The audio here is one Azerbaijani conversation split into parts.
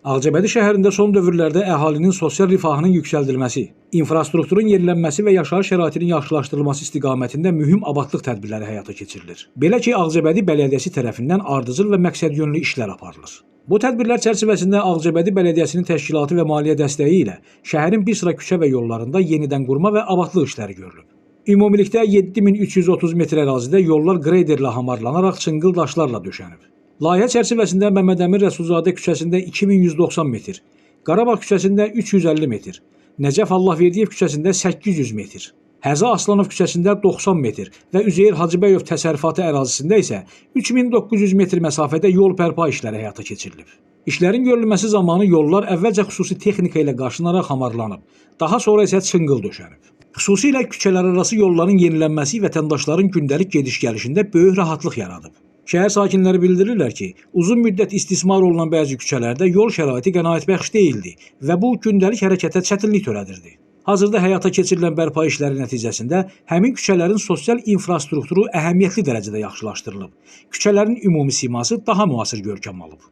Ağcabədi şəhərində son dövrlərdə əhalinin sosial rifahının yüksəldilməsi, infrastrukturun yenilənməsi və yaşayış şəraitinin yaxşılaşdırılması istiqamətində mühüm abadlıq tədbirləri həyata keçirilir. Belə ki, Ağcabədi Bələdiyyəsi tərəfindən ardıcıl və məqsədyönlü işlər aparılır. Bu tədbirlər çərçivəsində Ağcabədi Bələdiyyəsinin təşkilatı və maliyyə dəstəyi ilə şəhərin bir sıra küçə və yollarında yenidən qurma və abadlıq işləri görülüb. Ümumilikdə 7330 metr ərazidə yollar qreyderlə hamarlanaraq çınqıl daşlarla döşənib. Layihə çərçivəsində Məmmədəmin Rəsulzadə küçəsində 2190 metr, Qarabağ küçəsində 350 metr, Nəcəf Allahverdiyev küçəsində 800 metr, Həzə Aslanov küçəsində 90 metr və Üzeyir Hacıbəyov təsərrüfatı ərazisində isə 3900 metr məsafədə yol bərpa işləri həyata keçirilib. İşlərin görülməsi zamanı yollar əvvəlcə xüsusi texnika ilə qaşınaraq hamarlanıb, daha sonra isə çınqıl döşənib. Xüsusilə küçələrarası yolların yenilənməsi vətəndaşların gündəlik gediş-gəlişində böyük rahatlıq yaradıb. Şəhər sakinləri bildirirlər ki, uzun müddət istismar olunan bəzi küçələrdə yol şəraiti qənaətbəxş deyildi və bu gündəlik hərəkətə çətinlik törədirdi. Hazırda həyata keçirilən bərpa işləri nəticəsində həmin küçələrin sosial infrastrukturu əhəmiyyətli dərəcədə yaxşılaşdırılıb. Küçələrin ümumi siması daha müasir görkəm alıb.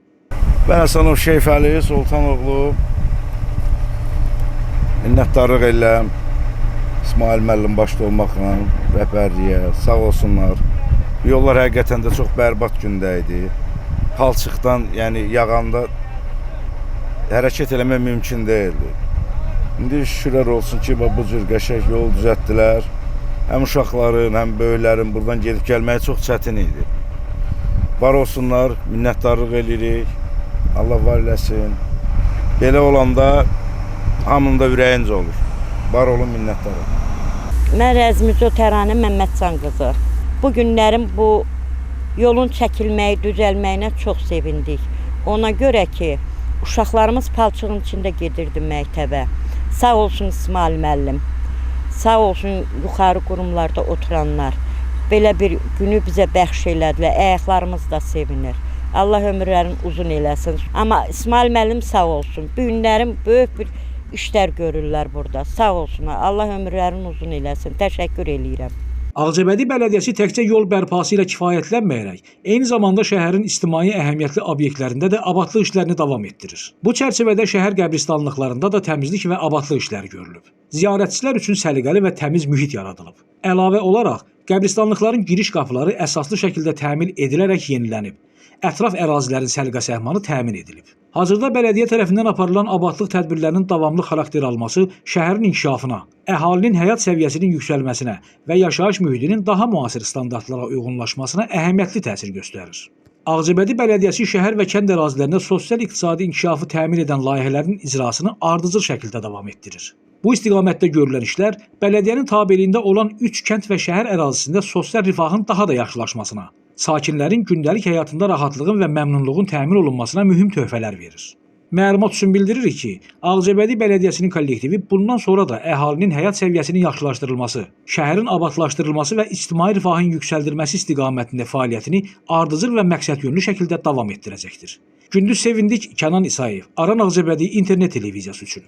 Mən Həsənov Şeyfəli Sultanoğlu minnətdarlıq edirəm İsmail müəllim başda olmaqla rəhbərliyə, sağ olsunlar. Yollar həqiqətən də çox bərbad gündə idi. Palçıqdan, yəni yağanda hərəkət eləmək mümkün deyildi. İndi şükürlər olsun ki, bu cür qəşəng yol düzəltdilər. Həm uşaqların, həm böyüklərin buradan gedib gəlməyi çox çətin idi. Var olsunlar, minnətdarlıq edirik. Allah var eləsin. Belə olanda hamının da ürəyincə olur. Var olun, minnətdarlıq. Mən Rəzmico Təranə Məmmədcan qızı. Bu günlərin bu yolun çəkilməyi, düzəlməyinə çox sevindik. Ona görə ki, uşaqlarımız palçığın içində gedirdi məktəbə. Sağ olsun İsmail müəllim, sağ olsun yuxarı qurumlarda oturanlar. Belə bir günü bizə bəxş elədilər, əyaqlarımız da sevinir. Allah ömürlərini uzun eləsin. Amma İsmail müəllim sağ olsun, bu günlərin böyük bir işlər görürlər burada. Sağ olsunlar, Allah ömürlərini uzun eləsin. Təşəkkür eləyirəm. Ağcabədi Bələdiyyəsi təkcə yol bərpası ilə kifayətlənməyərək, eyni zamanda şəhərin ictimai əhəmiyyətli obyektlərində də abadlıq işlərini davam etdirir. Bu çərçivədə şəhər qəbristanlıqlarında da təmizlik və abadlıq işləri görülüb. Ziyarətçilər üçün səliqəli və təmiz mühit yaradılıb. Əlavə olaraq, qəbristanlıqların giriş qapıları əsaslı şəkildə təmir edilərək yenilənib. Ətraf ərazilərin səliqə-səhmanı təmin edilib. Hazırda bələdiyyə tərəfindən aparılan abadlıq tədbirlərinin davamlı xarakter alması şəhərin inkişafına, əhalinin həyat səviyyəsinin yüksəlməsinə və yaşayış mühitinin daha müasir standartlara uyğunlaşmasına əhəmiyyətli təsir göstərir. Ağcabədi Bələdiyyəsi şəhər və kənd ərazilərində sosial-iqtisadi inkişafı təmin edən layihələrin icrasını ardıcıl şəkildə davam etdirir. Bu istiqamətdə görülən işlər bələdiyyənin tabeliyində olan 3 kənd və şəhər ərazisində sosial rifahın daha da yaxşılaşmasına, sakinlərin gündəlik həyatında rahatlığın və məmnunluğun təmin olunmasına mühüm töhfələr verir. Məlumat üçün bildiririk ki, Ağcabədi Bələdiyyəsinin kollektivi bundan sonra da əhalinin həyat səviyyəsinin yaxşılaşdırılması, şəhərin abadlaşdırılması və ictimai rifahın yüksəldilməsi istiqamətində fəaliyyətini ardıcıl və məqsədyönlü şəkildə davam etdirəcəkdir. Gündüz Sevindik, Kənan İsayev, Aran Ağcabədi İnternet televiziyası üçün.